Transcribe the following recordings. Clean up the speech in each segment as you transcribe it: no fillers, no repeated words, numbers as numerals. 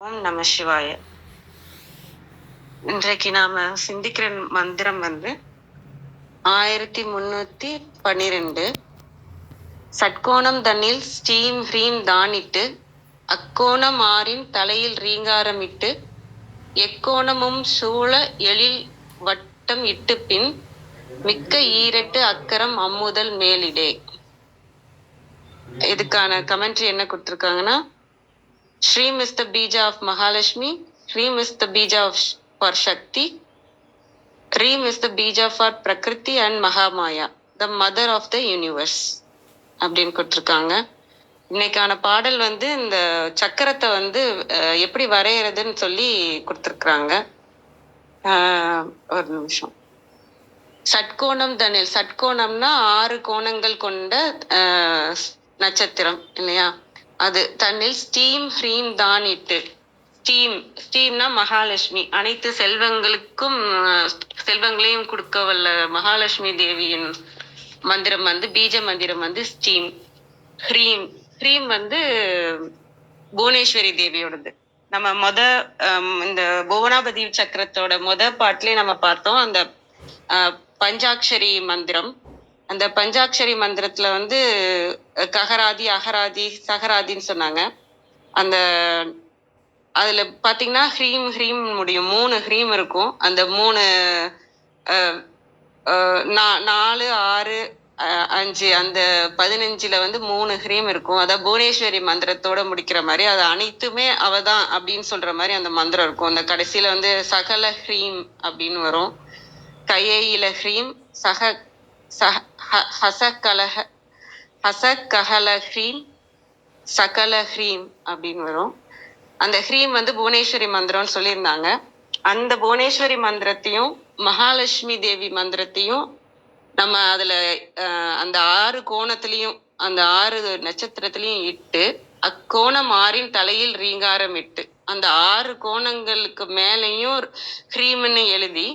ஓம் நம சிவாய. இன்றைக்கு நாம சிந்திக்கிற மந்திரம் 1312. சட்கோணம் தன்னில் ஸ்ரீம் ஹ்ரீம் தானிட்டு அக்கோணம் ஆறின் தலையில் ரீங்காரமிட்டு எக்கோணமும் சூழ எழில் வட்டம் இட்டு பின் மிக்க ஈரெட்டு அக்கரம் அம்முதல் மேலிடே. இதுக்கான கமெண்ட்ரி என்ன கொடுத்துருக்காங்கன்னா, Shreem is the bija of Mahalakshmi, Hreem is the bija for Shakti, Hreem is the bija for Prakriti and Mahamaya, the mother of the universe அப்படின்னு கொடுத்துருக்காங்க. இன்னைக்கான பாடல் இந்த சக்கரத்தை எப்படி வரைகிறதுன்னு சொல்லி கொடுத்துருக்குறாங்க. ஒரு நிமிஷம். சட்கோணம் தனில், சட்கோணம்னா 6 கோணங்கள் கொண்ட நட்சத்திரம் இல்லையா? அது தன்னில் ஸ்டீம் ஹ்ரீம் தான் இட்டு, ஸ்டீம்னா மகாலட்சுமி, அனைத்து செல்வங்களுக்கும் செல்வங்களையும் கொடுக்க வல்ல மகாலட்சுமி தேவியின் மந்திரம் பீஜ மந்திரம் ஸ்டீம். ஹ்ரீம், ஹ்ரீம் புவனேஸ்வரி தேவியோடது. நம்ம இந்த புவனாபதி சக்கரத்தோட பாட்டிலே நம்ம பார்த்தோம் அந்த பஞ்சாட்சரி மந்திரம். அந்த பஞ்சாட்சரி மந்திரத்துல ககராதி, அகராதி, சகராதின்னு சொன்னாங்க. அதுல பாத்தீங்கன்னா ஹ்ரீம் ஹ்ரீம் முடியும். 3 ஹ்ரீம் இருக்கும். அந்த 3 4 6 5 அந்த 15ல 3 ஹ்ரீம் இருக்கும். அதான் புவனேஸ்வரி மந்திரத்தோட முடிக்கிற மாதிரி, அது அனைத்துமே அவதான் அப்படின்னு சொல்ற மாதிரி அந்த மந்திரம் இருக்கும். அந்த கடைசியில சகல ஹ்ரீம் அப்படின்னு வரும். கையில ஹ்ரீம், ஹசகல ஹ்ரீம், சகல ஹ்ரீம் அப்படின்னு வரும். அந்த ஹ்ரீம் புவனேஸ்வரி மந்திரம்னு சொல்லியிருந்தாங்க. அந்த புவனேஸ்வரி மந்திரத்தையும் மகாலட்சுமி தேவி மந்திரத்தையும் நம்ம அதுல அந்த 6 கோணத்திலையும் அந்த 6 நட்சத்திரத்திலையும் இட்டு அக்கோணம் 6ன் தலையில் ரீங்காரம் இட்டு அந்த 6 கோணங்களுக்கு மேலையும் ஹ்ரீம்னு எழுதி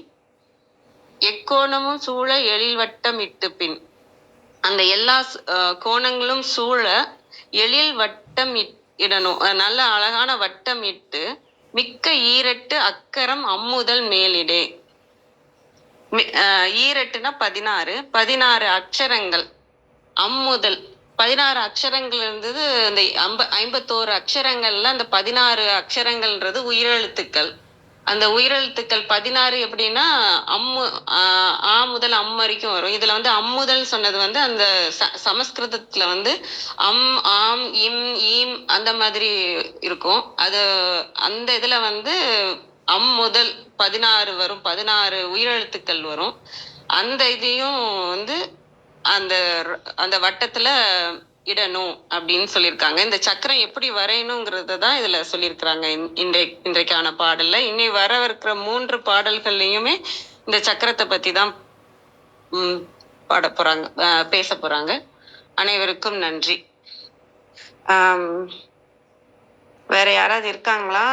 எக்கோணமும் சூழ எழில் வட்டம் இட்டு பின் அந்த எல்லா கோணங்களும் சூழ எழில் வட்டம் இடணும். நல்ல அழகான வட்டம் இட்டு மிக்க ஈரெட்டு அக்கரம் அம்முதல் மேலிடே. ஈரெட்டுனா 16 அக்ஷரங்கள். அம்முதல் 16 அக்ஷரங்கள் இருந்தது. அந்த 51 அக்ஷரங்கள்ல அந்த 16 அக்ஷரங்கள்ன்றது உயிரெழுத்துக்கள். அந்த உயிரெழுத்துக்கள் 16 எப்படின்னா ஆ முதல் அம் வரைக்கும் வரும். இதுல அம்முதல் சொன்னது அந்த சமஸ்கிருதத்துல அம், ஆம், இம், ஈம் அந்த மாதிரி இருக்கும். அது அந்த இதுல அம் முதல் 16 வரும். 16 உயிரெழுத்துக்கள் வரும். அந்த இதையும் அந்த அந்த வட்டத்துல இடணும் அப்படின்னு சொல்லியிருக்காங்க. இந்த சக்கரம் எப்படி வரையணுங்கிறத தான் இதுல சொல்லியிருக்கிறாங்க இன்றைக்கான பாடல்ல. இன்னை வரவிருக்கிற 3 பாடல்கள்லையுமே இந்த சக்கரத்தை பத்தி தான் பாட போறாங்க, பேச போறாங்க. அனைவருக்கும் நன்றி. வேற யாராவது இருக்காங்களா?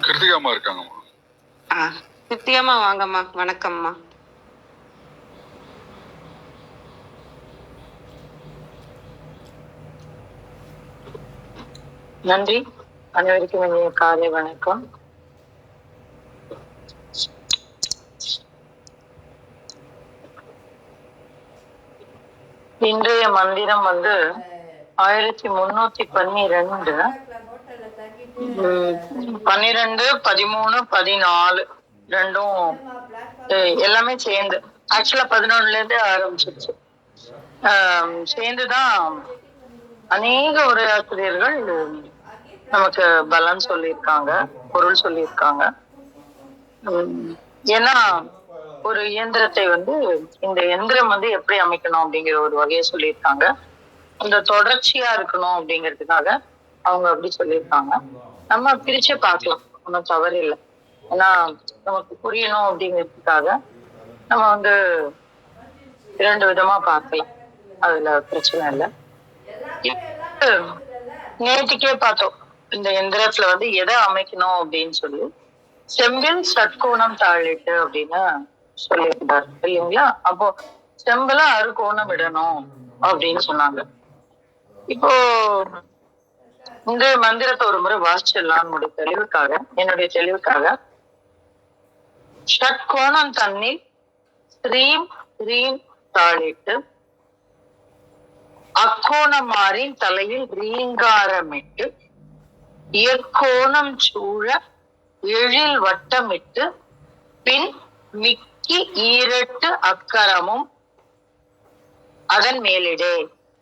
கிருத்திகாமா இருக்காங்கம்மா. கிருத்திகாமா வாங்கம்மா. வணக்கம்மா. நன்றி. அனைவருக்கும் இனிய காலை வணக்கம். இன்றைய மந்திரம் 1312, 12, 13, 14 ரெண்டும் எல்லாமே சேர்ந்து, ஆக்சுவலா 11ல இருந்து ஆரம்பிச்சிருச்சு. சேர்ந்துதான் அநேக உரையாசிரியர்கள் நமக்கு பலன் சொல்லியிருக்காங்க, பொருள் சொல்லியிருக்காங்க. ஏன்னா ஒரு இயந்திரத்தை இந்த எந்திரம் எப்படி அமைக்கணும் அப்படிங்கிற ஒரு வகையை சொல்லியிருக்காங்க. அந்த தொடர்ச்சியா இருக்கணும் அப்படிங்கிறதுக்காக அவங்க அப்படி சொல்லியிருக்காங்க. நம்ம பிரிச்சு பார்க்கலாம், ஒன்றும் தவறு இல்லை. ஏன்னா நமக்கு புரியணும் அப்படிங்கிறதுக்காக நம்ம 2 விதமா பார்க்கலாம், அதுல பிரச்சனை இல்லை. நேற்றுக்கே பார்த்தோம் இந்த எந்திரத்துல எதை அமைக்கணும் அப்படின்னு சொல்லி. செம்பில் சட்கோணம் தாழிட்டு அப்படின்னு சொல்லியிருந்தார் இல்லைங்களா? அப்போ செம்பல 6 கோணம் விடணும் அப்படின்னு சொன்னாங்க. இப்போ இந்த மந்திரத்தை ஒரு முறை வாசிச்சிடலாம் என்னுடைய தெளிவுக்காக. ஷட்கோணம் தன்னில் ஸ்ரீம் ஹ்ரீம் தாளிட்டு அக்கோணமாரின் தலையில் ரீங்காரமிட்டு எக்கோணம் சூழ எழில் வட்டமிட்டு பின் மிக்கி ஈரட்டு அக்கரமும் அதன் மேலிடே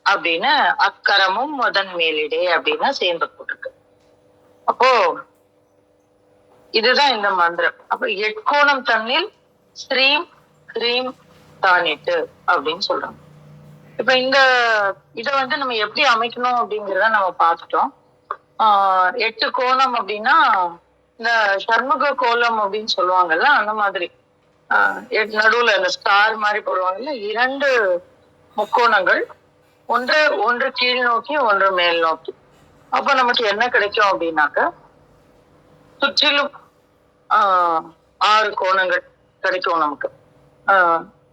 அப்படின்னு அக்கரமும் அதன் மேலிடே அப்படின்னு சேர்ந்து போட்டிருக்கு. அப்போ இதுதான் இந்த மந்திரம். அப்ப எட்கோணம் தன்னில் ஸ்ரீம் ஹ்ரீம் தானிட்டு அப்படின்னு சொல்றாங்க. இப்ப இத நம்ம எப்படி அமைக்கணும் அப்படிங்கிறத நம்ம பார்த்துட்டோம். 8 கோணம் அப்படின்னா இந்த சண்முக கோலம் அப்படின்னு சொல்லுவாங்கல்ல, அந்த மாதிரி நடுவுல இந்த ஸ்டார் மாதிரி போடுவாங்கல்ல, 2 முக்கோணங்கள், ஒன்று கீழ் நோக்கி ஒன்று மேல் நோக்கி. அப்ப நமக்கு என்ன கிடைக்கும் அப்படின்னாக்க சுற்றிலும் 6 கோணங்கள் கிடைக்கும் நமக்கு.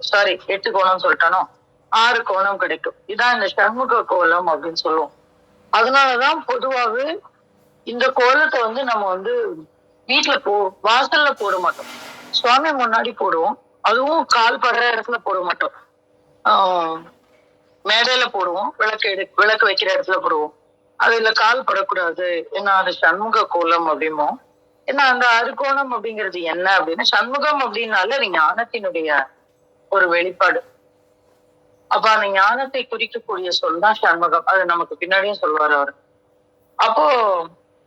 சாரி, 8 கோணம் சொல்லிட்டானோ, 6 கோணம் கிடைக்கும். இதான் இந்த சண்முக கோலம் அப்படின்னு சொல்லுவோம். அதனாலதான் பொதுவாகவே இந்த கோலத்தை நம்ம வீட்டுல வாசல்ல போட மாட்டோம், சுவாமி முன்னாடி போடுவோம். அதுவும் கால் படுற இடத்துல போட மாட்டோம், மேடையில போடுவோம். விளக்கு வைக்கிற இடத்துல போடுவோம். அதுல கால் படக்கூடாது, ஏன்னா அது சண்முக கோலம் அப்படிமோ. ஏன்னா அந்த அறுகோணம் அப்படிங்கிறது என்ன அப்படின்னா, சண்முகம் அப்படின்னால அது ஞானத்தினுடைய ஒரு வெளிப்பாடு. அப்ப அந்த ஞானத்தை குறிக்கக்கூடிய சொல் தான் சண்முகம். அது நமக்கு பின்னாடியும் சொல்லுவார் அவர். அப்போ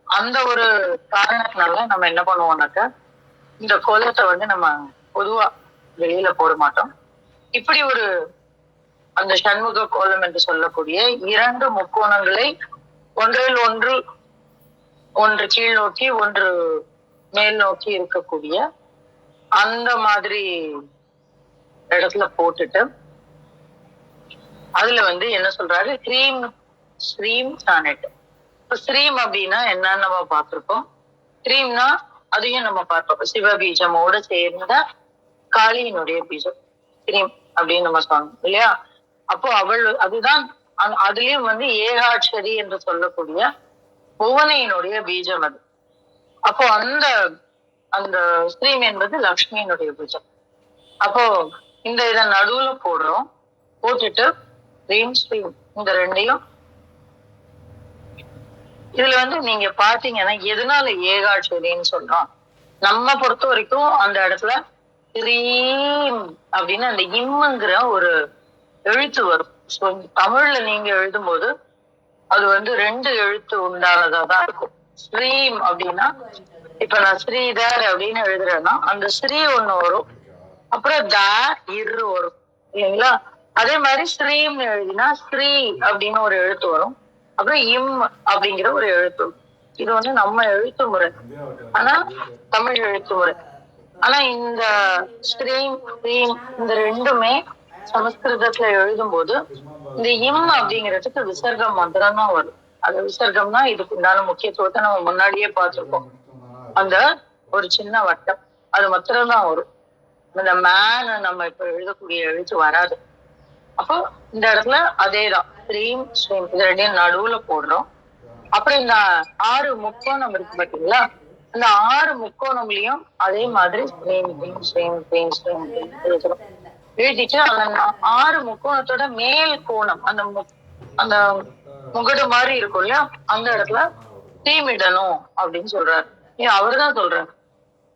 அந்த ஒரு காரணத்தினால நம்ம என்ன பண்ணுவோம்னாக்கா, இந்த கோலத்தை நம்ம பொதுவா வெளியில போட மாட்டோம். இப்படி ஒரு அந்த சண்முக கோலம் என்று சொல்லக்கூடிய 2 முக்கோணங்களை ஒன்றில் ஒன்று கீழ் நோக்கி ஒன்று மேல் நோக்கி இருக்கக்கூடிய அந்த மாதிரி இடத்துல போட்டுட்டு அதுல என்ன சொல்றாரு, ஸ்ரீம் சானட். இப்ப ஸ்ரீம் அப்படின்னா என்னன்னு நம்ம பார்த்திருக்கோம். ஸ்ரீம்னா அதையும் நம்ம பார்ப்போம், சிவபீஜமோட சேர்ந்த காளியினுடைய பீஜம் ஸ்ரீம் அப்படின்னு நம்ம சொன்னோம் இல்லையா. அப்போ அதுதான் அதுலயும் ஏகாட்சரி என்று சொல்லக்கூடிய புவனையினுடைய பீஜம் அது. அப்போ அந்த ஸ்ரீம் என்பது லக்ஷ்மியினுடைய பீஜம். அப்போ இத நடுவுல போட்டுட்டு ஸ்ரீம் இந்த ரெண்டையும் இதுல நீங்க பாத்தீங்கன்னா எதனால ஏகாட்சரின்னு சொல்றோம், நம்ம பொறுத்த வரைக்கும் அந்த இடத்துல ஸ்ரீம் அப்படின்னு அந்த இம்முங்கிற ஒரு எழுத்து வரும். தமிழ்ல நீங்க எழுதும் போது அது 2 எழுத்து உண்டானதா தான் இருக்கும். ஸ்ரீம் அப்படின்னா இப்ப நான் ஸ்ரீதர் அப்படின்னு எழுதுறேன்னா அந்த ஸ்ரீ ஒண்ணு வரும், அப்புறம் இரு வரும் இல்லைங்களா. அதே மாதிரி ஸ்ரீம் எழுதினா ஸ்ரீ அப்படின்னு ஒரு எழுத்து வரும், அப்புறம் இம் அப்படிங்கிற ஒரு எழுத்து. இது நம்ம எழுத்து முறை, ஆனா தமிழ் எழுத்து முறை. ஆனா இந்த ஸ்ரீம் ஸ்ரீம் இந்த ரெண்டுமே சமஸ்கிருதத்துல எழுதும் போது இந்த இம் அப்படிங்கிறதுக்கு விசர்க்கம் மந்திரம் தான் வரும். அந்த விசர்க்கம்னா இதுக்கு உண்டான முக்கியத்துவத்தை நம்ம முன்னாடியே பார்த்திருக்கோம். அந்த ஒரு சின்ன வட்டம் அது மாத்திரம்தான் வரும், இந்த மேன நம்ம இப்ப எழுதக்கூடிய எழுத்து வராது. அப்போ இந்த இடத்துல அதேதான் ஸ்ரீம் ஸ்ரீம் இது ரெண்டையும் நடுவுல போடுறோம். அப்புறம் இந்த 6 முக்கோணம் இருக்கு பாத்தீங்களா, இந்த 6 முக்கோணம்லயும் அதே மாதிரி எழுதிட்டு அந்த 6 முக்கோணத்தோட மேல் கோணம் அந்த முகடு மாதிரி இருக்கும் இல்லையா, அந்த இடத்துல தீமிடணும் அப்படின்னு சொல்றாரு. அவருதான் சொல்றாரு,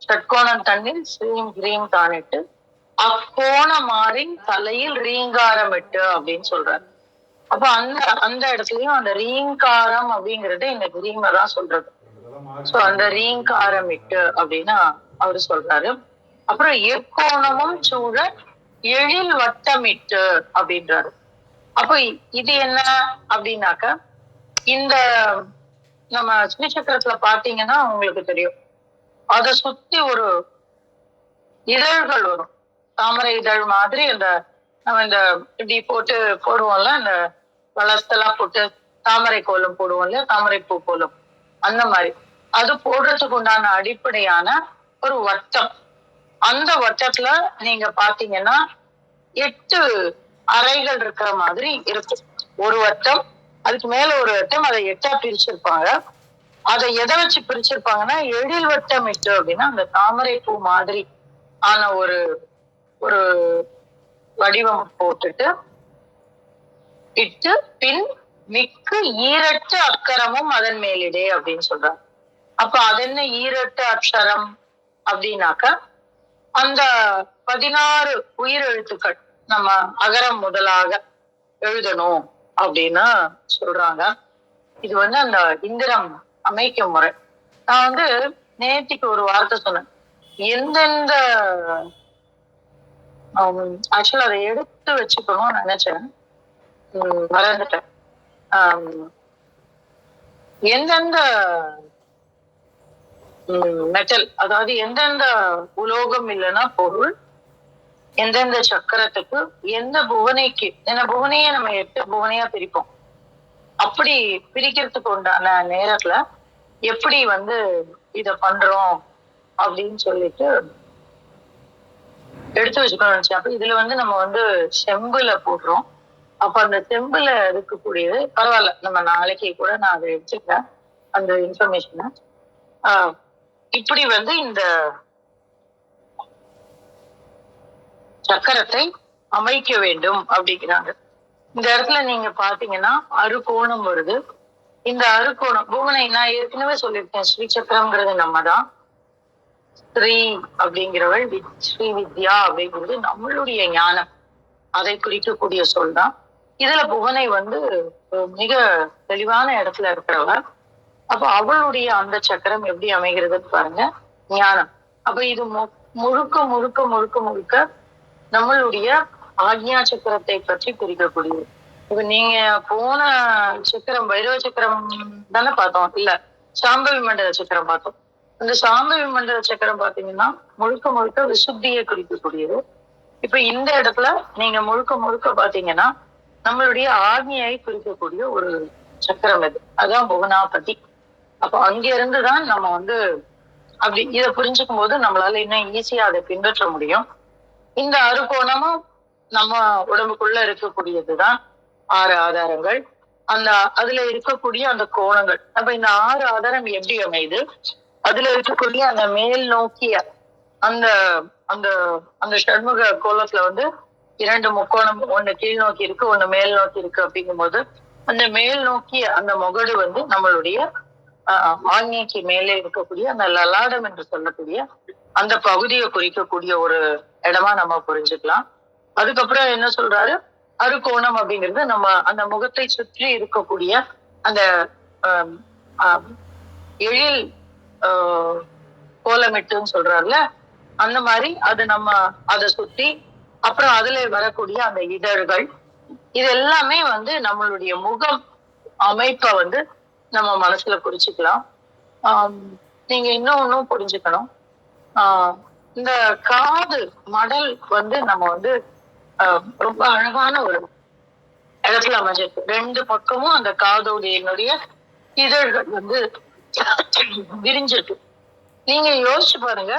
ஷட்கோணம் தண்ணில் ஸ்ரீம் ஹ்ரீம் தானிட்டு அக்கோணமாரின் தலையில் ரீங்காரமிட்டு அப்படின்னு சொல்றாரு. அப்ப அந்த இடத்துலயும் அந்த ரீங்காரம் அப்படிங்கறது இந்த ஹ்ரீம தான் சொல்றது. சோ அந்த ரீங்காரமிட்டு அப்படின்னா அவரு சொல்றாரு. அப்புறம் எக்கோணமும் சூழ எழில் வட்டமிட்டு அப்படின்றாரு. அப்ப இது என்ன அப்படின்னாக்க, இந்த நம்ம ஸ்ரீசக்கரத்துல பாத்தீங்கன்னா உங்களுக்கு தெரியும், அதை சுத்தி ஒரு இதழ்கள் வரும், தாமரை இதழ் மாதிரி. நம்ம இப்படி போடுவோம்ல, இந்த வளர்த்தெல்லாம் போட்டு தாமரை கோலம் போடுவோம் இல்லையா, தாமரை பூ கோலம், அந்த மாதிரி அது போடுறதுக்கு உண்டான அடிப்படையான ஒரு வட்டம். அந்த வட்டத்துல நீங்க பாத்தீங்கன்னா 8 அறைகள் இருக்கிற மாதிரி இருக்கும். ஒரு வட்டம், அதுக்கு மேல ஒரு வட்டம், அதை 8ஆ பிரிச்சிருப்பாங்க. அதை எதை வச்சு பிரிச்சிருப்பாங்கன்னா, எழில் வட்டம் 8 அப்படின்னா அந்த தாமரை பூ மாதிரி ஆன ஒரு ஒரு வடிவம் போட்டுட்டு இட்டு பின் மிக்கு ஈரட்டு அக்கரமும் அதன் மேலிடே அப்படின்னு சொல்றாங்க. அப்ப அது என்ன ஈரட்டு அக்ஷரம் அப்படின்னாக்கா, அந்த 16 உயிரெழுத்துக்கள் நம்ம அகரம் முதலாக எழுதணும் அப்படின்னு சொல்றாங்க. இது வந்து அந்த இந்திரம் அமைக்கும் முறை. நான் நேத்திக்கு ஒரு வார்த்தை சொன்னேன். எந்தெந்த ஆக்சுவலா அதை எடுத்து வச்சுக்கணும்னு நினைச்சேன், மறந்துட்டேன். எந்தெந்த மெட்டல், அதாவது எந்தெந்த உலோகம் இல்லைன்னா பொருள், எந்தெந்த சக்கரத்துக்கு எந்த புவனைக்கு, ஏன்னா புவனையே நம்ம 8 புவனையா பிரிப்போம். அப்படி பிரிக்கிறதுக்கு உண்டான நேரத்துல எப்படி இத பண்றோம் அப்படின்னு சொல்லிட்டு எடுத்து வச்சுக்கணும். அப்ப இதுல நம்ம செம்புல போடுறோம். அப்ப அந்த செம்புல இருக்கக்கூடியது பரவாயில்ல, நம்ம நாளைக்கு கூட நான் அதை எடுத்துக்கிறேன் அந்த இன்ஃபர்மேஷனை. இப்படி இந்த சக்கரத்தை அமைக்க வேண்டும் அப்படிங்கிறாங்க. இந்த இடத்துல நீங்க பாத்தீங்கன்னா அறுகோணம் வருது. இந்த அறுகோணம் புவனை நான் ஏற்கனவே சொல்லியிருக்கேன், ஸ்ரீ சக்கரம்ங்கிறது நம்ம தான். ஸ்ரீ அப்படிங்கிறவள், ஸ்ரீ வித்யா அப்படிங்கிறது நம்மளுடைய ஞானம், அதை குறிக்கக்கூடிய சொல் தான். இதுல புவனை மிக தெளிவான இடத்துல இருக்கிறவள். அப்ப அவளுடைய அந்த சக்கரம் எப்படி அமைகிறதுன்னு பாருங்க, ஞானம். அப்ப இது முழுக்க முழுக்க முழுக்க முழுக்க நம்மளுடைய ஆக்ஞா சக்கரத்தை பற்றி குறிக்கக்கூடியது. இப்ப நீங்க போன சக்கரம் பைரவ சக்கரம் தானே பார்த்தோம், இல்ல சாம்பவி மண்டல சக்கரம் பார்த்தோம். இந்த சாம்பவி மண்டல சக்கரம் பாத்தீங்கன்னா முழுக்க முழுக்க விசுத்தியை குறிக்கக்கூடியது. இப்ப இந்த இடத்துல நீங்க முழுக்க முழுக்க பாத்தீங்கன்னா நம்மளுடைய ஆக்ஞையை குறிக்கக்கூடிய ஒரு சக்கரம் இது, அதான் புவனாபதி. அப்ப அங்க இருந்துதான் நம்ம அப்படி இதை புரிஞ்சுக்கும் போது நம்மளால இன்னும் ஈஸியா அதை பின்பற்ற முடியும். இந்த அறுகோணமும் நம்ம உடம்புக்குள்ள இருக்கக்கூடியதுதான் 6 ஆதாரங்கள். அதுல இருக்கக்கூடிய அந்த கோணங்கள், அப்ப இந்த 6 ஆதாரம் எப்படி அமையுது, அதுல இருக்கக்கூடிய அந்த மேல் நோக்கிய அந்த அந்த அந்த ஷண்முக கோலத்துல 2 முக்கோணம், ஒண்ணு கீழ் நோக்கி இருக்கு, ஒண்ணு மேல் நோக்கி இருக்கு. அப்படிங்கும் போது அந்த மேல் நோக்கிய அந்த முகடு நம்மளுடைய ஆக்ஞைக்கு மேலே இருக்கக்கூடிய அந்த லலாடம் என்று சொல்லக்கூடிய அந்த பகுதியை குறிக்கக்கூடிய ஒரு இடமா நம்ம புரிஞ்சுக்கலாம். அதுக்கப்புறம் என்ன சொல்றாரு, அறுகோணம் அப்படிங்கிறது நம்ம அந்த முகத்தை சுற்றி இருக்கக்கூடிய அந்த எழில் கோலமிட்டுன்னு சொல்றாருல, அந்த மாதிரி அது நம்ம அதை சுத்தி, அப்புறம் அதுல வரக்கூடிய அந்த இதழ்கள், இது எல்லாமே நம்மளுடைய முகம் அமைப்பை நம்ம மனசுல குறிச்சுக்கலாம். நீங்க இன்னும் புரிஞ்சுக்கணும், இந்த காது மடல் நம்ம ரொம்ப அழகான ஒரு இடத்துல அமைஞ்சிருக்கு. 2 பக்கமும் அந்த காதோடைய இதழ்கள் விரிஞ்சிருக்கு. நீங்க யோசிச்சு பாருங்க,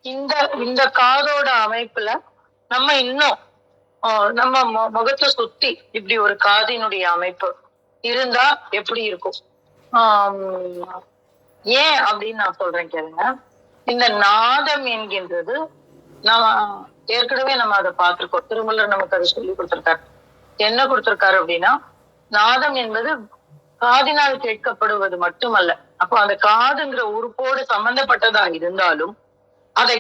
இந்த இந்த காதோட அமைப்புல நம்ம இன்னும் நம்ம முகத்தை சுத்தி இப்படி ஒரு காதினுடைய அமைப்பு இருந்தா எப்படி இருக்கும்? ஏன் அப்படின்னு நான் சொல்றேன் கேளுங்க. இந்த நாதம் என்கின்றது நம்ம ஏற்கனவே நம்ம அதை பார்த்திருக்கோம். திருமூலர் நமக்கு அதை சொல்லி கொடுத்திருக்காரு. என்ன கொடுத்திருக்காரு அப்படின்னா, நாதம் என்பது காதினால் கேட்கப்படுவது மட்டுமல்ல. அப்போ அந்த காதுங்கிற உறுப்போடு சம்பந்தப்பட்டதா இருந்தாலும் அதை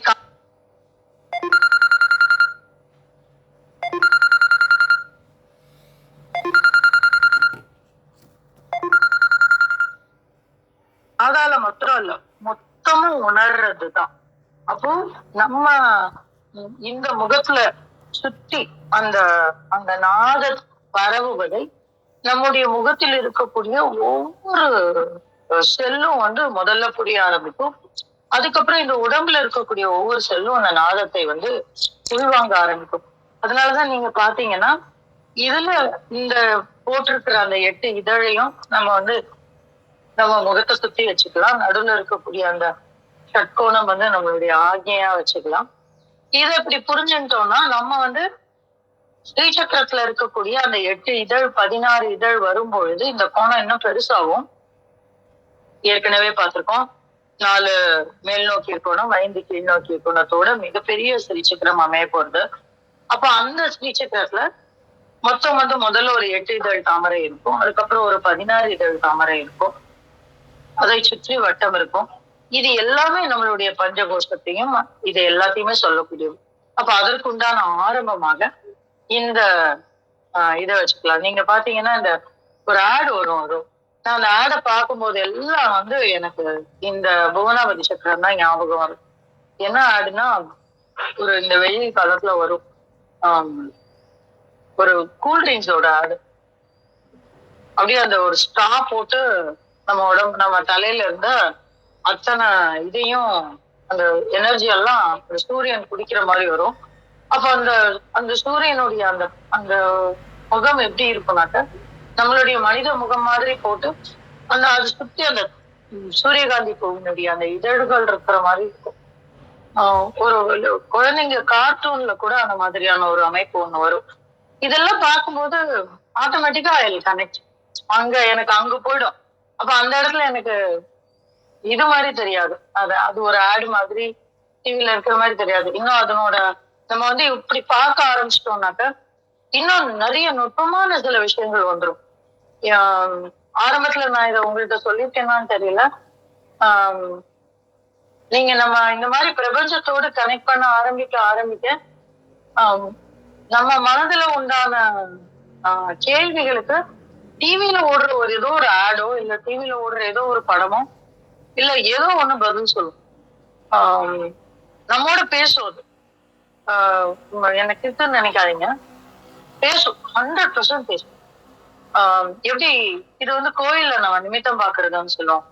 காதால மாத்திரம் இல்ல, மொத்தமும் உணர்றதுதான். அப்போ நம்ம இந்த முகத்துல சுத்தி அந்த அந்த நாத பரவுவதை நம்முடைய முகத்தில் இருக்கக்கூடிய ஒவ்வொரு செல்லும் முதல்ல புரிய ஆரம்பிக்கும். அதுக்கப்புறம் இந்த உடம்புல இருக்கக்கூடிய ஒவ்வொரு செல்லும் அந்த நாதத்தை உள்வாங்க ஆரம்பிக்கும். அதனாலதான் நீங்க பாத்தீங்கன்னா இதுல இந்த போட்டிருக்கிற அந்த 8 இதழையும் நம்ம நம்ம முகத்தை சுத்தி வச்சுக்கலாம். நடுவுல இருக்கக்கூடிய அந்த ஷட்கோணம் நம்மளுடைய ஆக்ஞையா வச்சுக்கலாம். இதை இப்படி புரிஞ்சுட்டோம்னா நம்ம ஸ்ரீசக்கரத்துல இருக்கக்கூடிய அந்த 8 இதழ் 16 இதழ் வரும்பொழுது இந்த கோணம் இன்னும் பெருசாகும். ஏற்கனவே பார்த்திருக்கோம். 4 மேல் நோக்கி கோணம், 5 கீழ் நோக்கி கோணத்தோட மிகப்பெரிய ஸ்ரீசக்கரம் அமைய போறது. அப்ப அந்த ஸ்ரீசக்கரத்துல மொத்தம் வந்து முதல்ல ஒரு 8 இதழ் தாமரை இருக்கும். அதுக்கப்புறம் ஒரு 16 இதழ் தாமரை இருக்கும். அதை சுற்றி வட்டம் இருக்கும். இது எல்லாமே நம்மளுடைய பஞ்சகோஷத்தையும் இது எல்லாத்தையுமே சொல்லக்கூடியது. அப்ப அதற்குண்டான ஆரம்பமாக இந்த இதை வச்சுக்கலாம். நீங்க பாத்தீங்கன்னா இந்த ஒரு ஆடு வரும். நான் அந்த ஆடை பார்க்கும்போது எல்லாம் வந்து எனக்கு இந்த புவனாவதி சக்கரம் தான் ஞாபகம் வரும். என்ன ஆடுனா ஒரு இந்த வெயில் காலத்துல வரும் ஒரு கூல்ட்ரிங்க்ஸோட ஆடு. அப்படியே அந்த ஒரு ஸ்ட்ரா போட்டு நம்ம உடம்பு நம்ம தலையில இருந்த அத்தனை இதையும் அந்த எனர்ஜி எல்லாம் சூரியன் குடிக்கிற மாதிரி வரும். அப்ப அந்த அந்த சூரியனுடைய அந்த அந்த முகம் எப்படி இருக்கும்னாக்க நம்மளுடைய மனித முகம் மாதிரி போட்டு அந்த அதை சுத்தி அந்த சூரியகாந்தி பூவினுடைய அந்த இதழ்கள் இருக்கிற மாதிரி இருக்கும். ஒரு குழந்தைங்க கார்ட்டூன்ல கூட அந்த மாதிரியான ஒரு அமைப்பு ஒண்ணு வரும். இதெல்லாம் பார்க்கும்போது ஆட்டோமேட்டிக்கா ஐ கனெக்ட். எனக்கு அங்க போயிடும். அப்ப அந்த இடத்துல எனக்கு இது மாதிரி தெரியாது. அது ஒரு ஆடு மாதிரி டிவில இருக்கிற மாதிரி தெரியாது. இன்னும் அதனோட நம்ம வந்து இப்படி பார்க்க ஆரம்பிச்சிட்டோம்னாக்க இன்னும் நிறைய நுட்பமான சில விஷயங்கள் வந்துடும். ஆரம்பத்துல நான் இதை உங்கள்கிட்ட சொல்லியிருக்கேன்னான்னு தெரியல. நீங்க நம்ம இந்த மாதிரி பிரபஞ்சத்தோடு கனெக்ட் பண்ண ஆரம்பிக்க நம்ம மனதுல உண்டான கேள்விகளுக்கு டிவியில ஓடுற ஏதோ ஒரு ஆடோ இல்ல டிவியில ஓடுற ஏதோ ஒரு படமோ இல்ல ஏதோ ஒண்ணு பதில் சொல்லும். நம்மோட பேசும். அது எனக்கு இருக்குன்னு நினைக்காதீங்க, பேசும். 100% பேசும். எப்படி இது வந்து கோயில்ல நம்ம நிமித்தம் பாக்குறதுன்னு சொல்லுவோம்.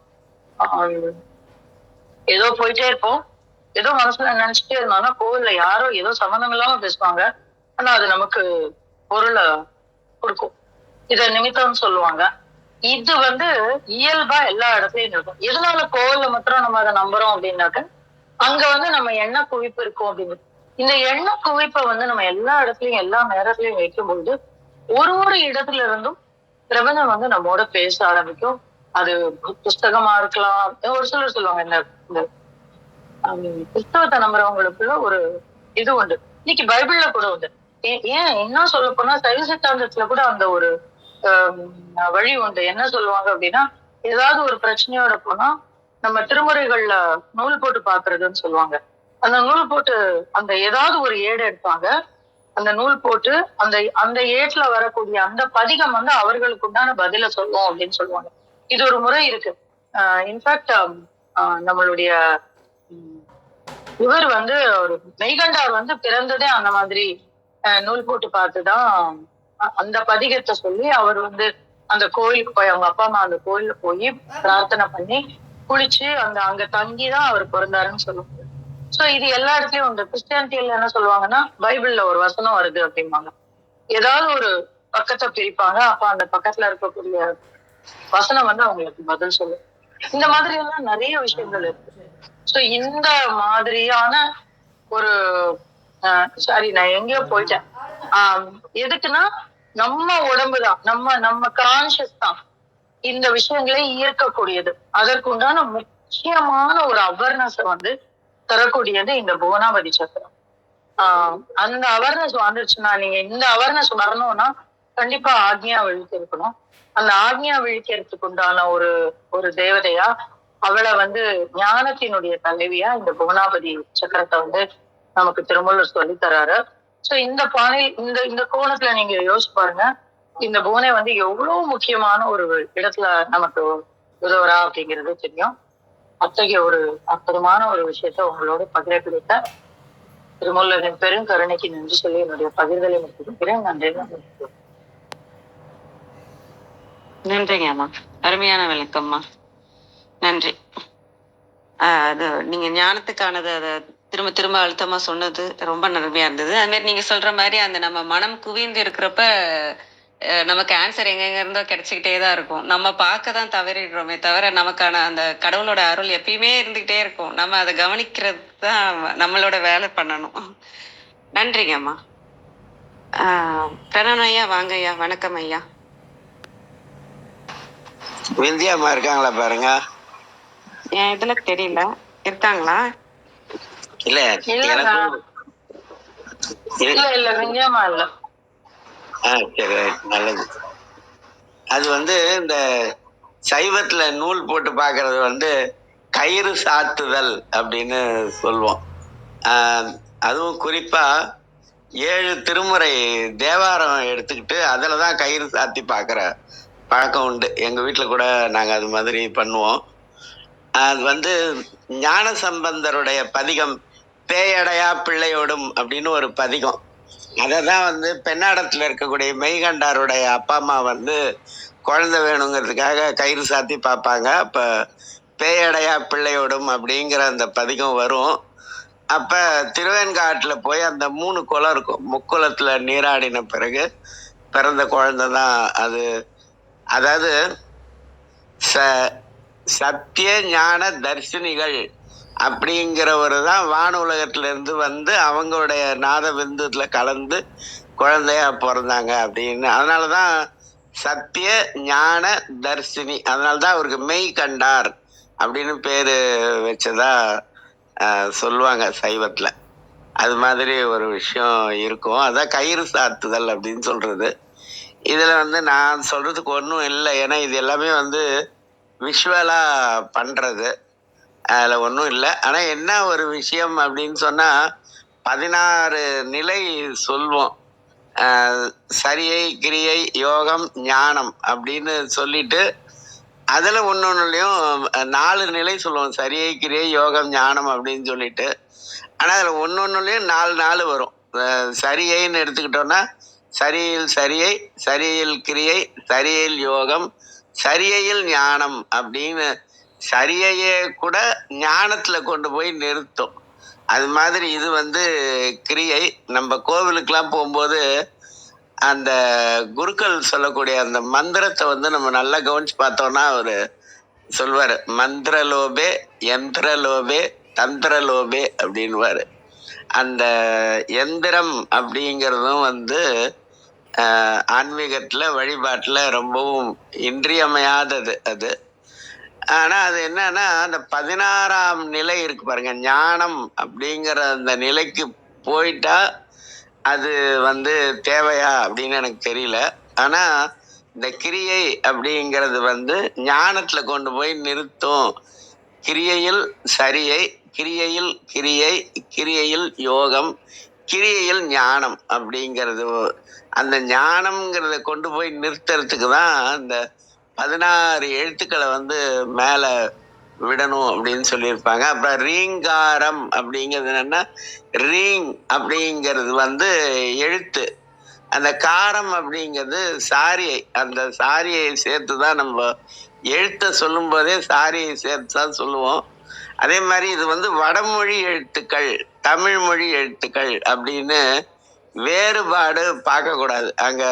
ஏதோ போயிட்டே இருப்போம், ஏதோ மனசுல நினைச்சிட்டே இருந்தாங்கன்னா கோவில்ல யாரோ ஏதோ சம்மந்தம் இல்லாம பேசுவாங்க. ஆனா அது நமக்கு பொருளை கொடுக்கும். இத நிமித்தம்னு சொல்லுவாங்க. இது வந்து இயல்பா எல்லா இடத்துலயும் இருக்கும். எதனால கோவில்ல மாத்திரம் நம்ம அதை நம்புறோம் அப்படின்னாக்க அங்க வந்து நம்ம எண்ணெய் குவிப்பு இருக்கும் அப்படின்னு. இந்த எண்ணெய் குவிப்பை வந்து நம்ம எல்லா இடத்துலயும் எல்லா நேரத்திலயும் வைக்கும்போது ஒரு இடத்துல இருந்தும் பிரபஞ்சம் வந்து நம்மோட பேச ஆரம்பிக்கும். அது புஸ்தகமா இருக்கலாம். ஒரு சிலர் சொல்லுவாங்க இந்த புஸ்தகத்தை நம்புறவங்களுக்குள்ள ஒரு இது உண்டு. இன்னைக்கு பைபிள்ல கூட உண்டு. ஏன் இன்னும் சொல்ல போனா சைவ சித்தாந்தத்துல கூட அந்த ஒரு வழி உண்டு. என்ன சொல்லுவாங்க அப்படின்னா, ஏதாவது ஒரு பிரச்சனையோட போனா நம்ம திருமுறைகள்ல நூல் போட்டு பாக்குறதுன்னு சொல்லுவாங்க. அந்த நூல் போட்டு அந்த ஏதாவது ஒரு ஏடு எடுப்பாங்க. அந்த நூல் போட்டு அந்த அந்த ஏட்ல வரக்கூடிய அந்த பதிகம் வந்து அவர்களுக்கு உண்டான பதில சொல்லும் அப்படின்னு சொல்லுவாங்க. இது ஒரு முறை இருக்கு. இன்ஃபேக்ட் நம்மளுடைய இவர் வந்து ஒரு மெய்கண்டார் வந்து பிறந்ததே அந்த மாதிரி நூல் போட்டு பார்த்துதான் அந்த பதிகத்தை சொல்லி அவர் வந்து அந்த கோயிலுக்கு போய் அவங்க அப்பா அம்மா அந்த கோயிலுக்கு போய் பிரார்த்தனை பண்ணி குளிச்சு அங்க தங்கிதான் அவர் பிறந்தாருன்னு சொல்லுவாங்க. சோ இது எல்லா இடத்துலயும் உண்டு. கிறிஸ்டியானிட்டியில என்ன சொல்லுவாங்கன்னா, பைபிள்ல ஒரு வசனம் வருது அப்படிம்பாங்க. ஏதாவது ஒரு பக்கத்தை பிரிப்பாங்க. அப்ப அந்த பக்கத்துல இருக்கக்கூடிய வசனம் வந்து அவங்களுக்கு பதில் சொல்லும். இந்த மாதிரி எல்லாம் நிறைய விஷயங்கள் இருக்கு. சோ இந்த மாதிரியான ஒரு சாரி நான் எங்கேயோ போயிட்டேன். எதுக்குன்னா நம்ம உடம்புதான், நம்ம கான்சியஸ் தான் இந்த விஷயங்களை ஈர்க்கக்கூடியது. அதற்கு உண்டான முக்கியமான ஒரு அவேர்னஸ் வந்து தரக்கூடியது இந்த புவனாவதி சக்கரம். அந்த அவேர்னஸ் வந்துருச்சுன்னா, நீங்க இந்த அவேர்னஸ் வரணும்னா கண்டிப்பா ஆக்ஞா விழிக்க இருக்கணும். அந்த ஆக்ஞா விழிக்கிறதுக்கு உண்டான ஒரு தேவதையா, அவளை வந்து ஞானத்தினுடைய தலைவியா இந்த புவனாவதி சக்கரத்தை வந்து நமக்கு திருமூலர் சொல்லி தராரு. சோ இந்த இந்த கோணத்துல நீங்க யோசிச்சு பாருங்க, இந்த புவனை வந்து எவ்வளவு முக்கியமான ஒரு இடத்துல நமக்கு உதவுறா அப்படிங்கிறது தெரியும். அத்தகைய ஒரு அற்புதமான ஒரு விஷயத்த உங்களோட பகிர கிடைத்த திருமூலரின் பெருங்கருணைக்கு நன்றி சொல்லி என்னுடைய பகிர்தலை முடிக்கிறேன். நன்றி. நன்றிங்க அம்மா, அருமையான விளக்கம்மா, நன்றி. அது நீங்க ஞானத்துக்கானது அதை திரும்ப திரும்ப அழுத்தமா சொன்னது ரொம்ப நன்மையா இருந்தது. அது மாதிரி நீங்க சொல்ற மாதிரி அந்த நம்ம மனம் குவிந்து இருக்கிறப்ப நமக்கு ஆன்சர் எங்கெங்க இருந்தோ கிடைச்சிக்கிட்டே தான் இருக்கும். நம்ம பார்க்க தான் தவறிடுறோமே தவிர நமக்கான அந்த கடவுளோட அருள் எப்பயுமே இருந்துகிட்டே இருக்கும். நம்ம அதை கவனிக்கிறது தான் நம்மளோட வேலை பண்ணணும். நன்றிங்கம்மா. பிரணவன் ஐயா வாங்க ஐயா. வணக்கம் ஐயா. விந்தியாமா இருக்காங்களா பாருங்க. என் இதுல தெரியல, இருக்காங்களா? இல்ல இல்ல விந்தியாமா இல்ல. சரி, நல்லது. அது இந்த சைவத்துல நூல் போட்டு பாக்குறது கயிறு சாத்துதல் அப்படின்னு சொல்லுவோம். அதுவும் குறிப்பா 7 திருமுறை தேவாரம் எடுத்துக்கிட்டு அதுலதான் கயிறு சாத்தி பாக்குற பழக்கம் உண்டு. எங்க வீட்டுல கூட நாங்க அது மாதிரி பண்ணுவோம். அது ஞான சம்பந்தருடைய பதிகம் பேயடையா பிள்ளையோடும் அப்படின்னு ஒரு பதிகம். அததான் பெண்ணாடத்துல இருக்கக்கூடிய மெய்கண்டாருடைய அப்பா அம்மா குழந்தை வேணுங்கிறதுக்காக கயிறு சாத்தி பார்ப்பாங்க. அப்ப பேயடையா பிள்ளையோடும் அப்படிங்கிற அந்த பதிகம் வரும். அப்ப திருவேன்காட்டுல போய் அந்த 3 குளம் இருக்கும். முக்குளத்துல நீராடின பிறகு பிறந்த குழந்தை தான் அது. அதாவது சத்திய ஞான தர்சினிகள் அப்படிங்கிறவரு தான் வானுலகத்துல இருந்து அவங்களுடைய நாத விந்துல கலந்து குழந்தையா பிறந்தாங்க அப்படின்னு. அதனாலதான் சத்திய ஞான தர்சினி, அதனாலதான் அவருக்கு மெய் கண்டார் அப்படின்னு பேரு வச்சதா சொல்லுவாங்க சைவத்துல. அது மாதிரி ஒரு விஷயம் இருக்கும். அதான் கயிறு சாத்துதல் அப்படின்னு சொல்றது. இதுல நான் சொல்றதுக்கு ஒன்றும் இல்லை, ஏன்னா இது எல்லாமே விஷுவலா பண்றது. அதுல ஒன்றும் இல்லை. ஆனா என்ன ஒரு விஷயம் அப்படின்னு சொன்னா 16 நிலை சொல்வோம். சரியை, கிரியை, யோகம், ஞானம் அப்படின்னு சொல்லிட்டு அதுல ஒன்னொன்னுலயும் 4 நிலை சொல்லுவோம். சரியை, கிரியை, யோகம், ஞானம் அப்படின்னு சொல்லிட்டு. ஆனா அதுல ஒன்னொன்னுலயும் 4 வரும். சரியைன்னு எடுத்துக்கிட்டோம்னா சரியில் சரியை, சரியில் கிரியை, சரியில் யோகம், சரியையில் ஞானம் அப்படின்னு சரியையே கூட ஞானத்துல கொண்டு போய் நிறுத்தும். அது மாதிரி இது கிரியை. நம்ம கோவிலுக்கெல்லாம் போகும்போது அந்த குருக்கள் சொல்லக்கூடிய அந்த மந்திரத்தை நம்ம நல்லா கவனிச்சு பார்த்தோம்னா அவரு சொல்வாரு, மந்திரலோபே யந்திரலோபே தந்திரலோபே அப்படின்வாரு. அந்த எந்திரம் அப்படிங்கிறதும் ஆன்மீகத்துல வழிபாட்டுல ரொம்பவும் இன்றியமையாதது அது. ஆனா அது என்னன்னா அந்த 16ஆம் நிலை இருக்கு பாருங்க, ஞானம் அப்படிங்கிற அந்த நிலைக்கு போயிட்டா அது தேவையா அப்படின்னு எனக்கு தெரியல. ஆனா இந்த கிரியை அப்படிங்கிறது ஞானத்துல கொண்டு போய் நிறுத்தும். கிரியையில் சரியை, கிரியையில் கிரியை, கிரியையில் யோகம், கிரியையில் ஞானம் அப்படிங்கிறது. அந்த ஞானம்ங்கிறத கொண்டு போய் நிறுத்துறதுக்கு தான் இந்த 16 எழுத்துக்களை மேல விடணும் அப்படின்னு சொல்லியிருப்பாங்க. அப்புறம் ரீங்காரம் அப்படிங்கிறது என்னன்னா, ரீங் அப்படிங்கிறது எழுத்து, அந்த காரம் அப்படிங்கிறது சாரியை. அந்த சாரியை சேர்த்துதான் நம்ம எழுத்த சொல்லும் போதே சாரியை சேர்த்து தான் சொல்லுவோம். அதே மாதிரி இது வடமொழி எழுத்துக்கள், தமிழ் மொழி எழுத்துக்கள் அப்படின்னு வேறுபாடு பார்க்க கூடாது. அங்க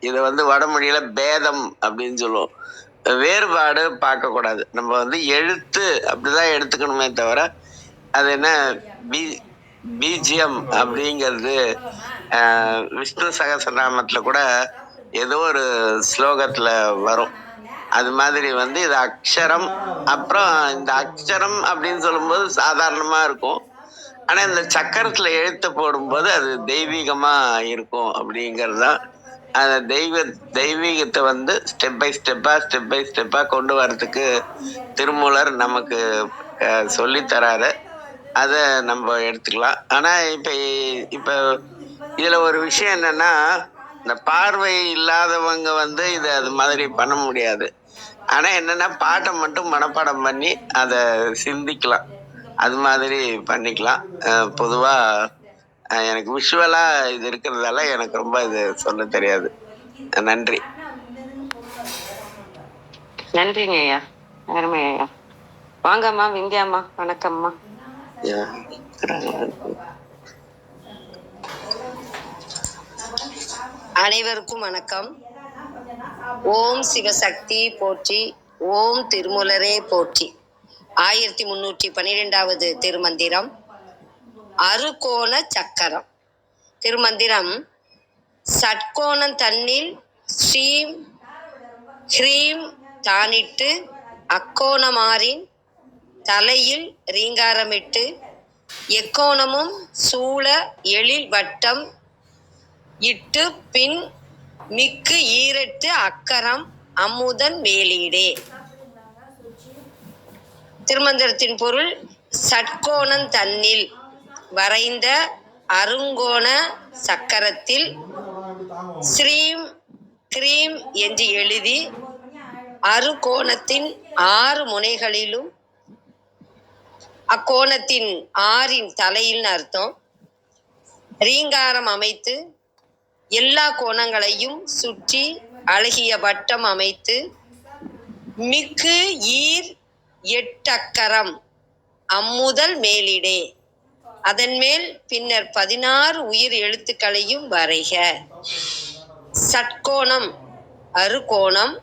இதை வடமொழியில பேதம் அப்படின்னு சொல்லுவோம். வேறுபாடு பார்க்க கூடாது. நம்ம எழுத்து அப்படிதான் எடுத்துக்கணுமே தவிர அது என்ன பீஜியம் அப்படிங்கிறது விஷ்ணு சகஸ்ரநாமத்துல கூட ஏதோ ஒரு ஸ்லோகத்துல வரும். அது மாதிரி இது அக்ஷரம். அப்புறம் இந்த அக்ஷரம் அப்படின்னு சொல்லும்போது சாதாரணமா இருக்கும். ஆனா இந்த சக்கரத்துல எழுத்து போடும்போது அது தெய்வீகமா இருக்கும் அப்படிங்கிறது தான். அந்த தெய்வீகத்தை ஸ்டெப் பை ஸ்டெப்பா கொண்டு வர்றதுக்கு திருமூலர் நமக்கு சொல்லி தராரு. அதை நம்ம எடுத்துக்கலாம். ஆனா இப்ப இதுல ஒரு விஷயம் என்னன்னா, இந்த பார்வை இல்லாதவங்க இதை அது மாதிரி பண்ண முடியாது. ஆனா என்னன்னா பாட்டை மட்டும் மனப்பாடம் பண்ணி அதை சிந்திக்கலாம். அது மாதிரி பண்ணிக்கலாம். பொதுவா எனக்கு விஷுவலா இது இருக்கிறதால எனக்கு ரொம்ப இது சொல்ல தெரியாது. நன்றி. நன்றிங்க ஐயா, அருமை ஐயா. வாங்கம்மா விந்தியாம்மா, வணக்கம்மா. அனைவருக்கும் வணக்கம். ஓம் சிவசக்தி போற்றி, ஓம் திருமூலரே போற்றி. 1312வது திருமந்திரம், அறுகோண சக்கரம். திருமந்திரம் சட்கோணம் தன்னில் ஸ்ரீம் ஹ்ரீம் தானிட்டு அக்கோணமாரின் தலையில் ரீங்காரமிட்டு எக்கோணமும் சூழ எழில் வட்டம் இட்டு பின் மிக்கு ஈரட்டு அக்கரம் அம்முதன் மேலீடே. திருமந்திரத்தின் பொருள்: சட்கோணம் தன்னில் வரைந்த அருங்கோண சக்கரத்தில் ஸ்ரீம் கிரீம் என்று எழுதி அருகோணத்தின் 6 முனைகளிலும், அக்கோணத்தின் 6இன் தலையில் அர்த்தம், ரீங்காரம் அமைத்து எல்லா கோணங்களையும் சுற்றி அழகிய வட்டம் அமைத்து மிக்கு ஈர் 8 அக்கரம் அம்முதல் மேலிடே, அதன் மேல் பின்னர் 16 உயிர் எழுத்துக்களையும் வரைக. சட்கோணம் அருகோணம்,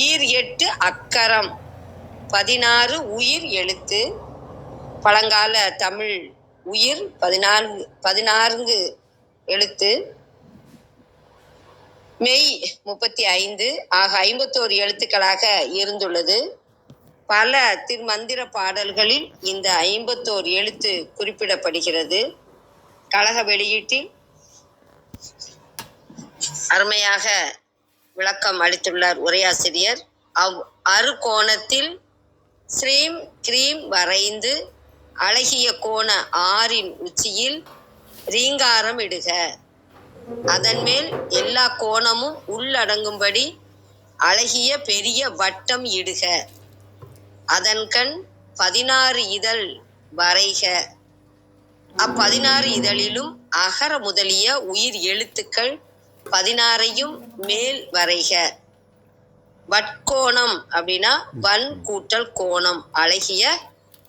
ஈர் 8 அக்கரம் 16 உயிர் எழுத்து. பழங்கால தமிழ் உயிர் 14 எழுத்து, மெய் 35 ஆக 51 எழுத்துக்களாக இருந்துள்ளது. பல திருமந்திர பாடல்களில் இந்த 51 எழுத்து குறிப்பிடப்படுகிறது. கழக வெளியீட்டில் அருமையாக விளக்கம் அளித்துள்ளார் உரையாசிரியர். அருகோணத்தில் ஸ்ரீம் கிரீம் வரைந்து அழகிய கோண 6இன் உச்சியில் ரீங்காரம் இடுக. அதன் மேல் எல்லா கோணமும் உள்ளடங்கும்படி அழகிய பெரிய வட்டம் இடுக. அதன்கண் 16 இதழ் வரைக. 16 இதழிலும் அகர முதலிய உயிர் எழுத்துக்கள் 16ஐயும் மேல் வரைக. வட்கோணம் அப்படின்னா வன் கூட்டல் கோணம், அழகிய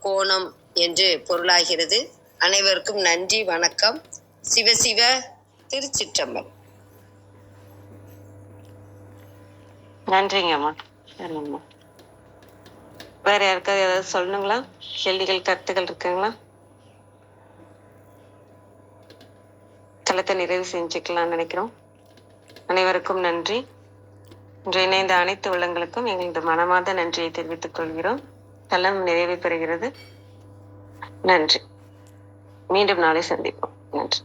கோணம் என்று பொருளாகிறது. அனைவருக்கும் நன்றி, வணக்கம். சிவசிவ. திருச்சிற்றம்பலம். நன்றிங்கம்மா. சரிங்கம்மா. வேற யாருக்காவது ஏதாவது சொல்லணுங்களா? கேள்விகள், கருத்துக்கள் இருக்குங்களா? தளத்தை நிறைவு செஞ்சுக்கலாம்னு நினைக்கிறோம். அனைவருக்கும் நன்றி. இன்று இணைந்த அனைத்து உள்ளங்களுக்கும் எங்களது மனமார்ந்த நன்றியை தெரிவித்துக் கொள்கிறோம். தளம் நிறைவு பெறுகிறது. நன்றி. மீண்டும் நாளை சந்திப்போம். நன்றி.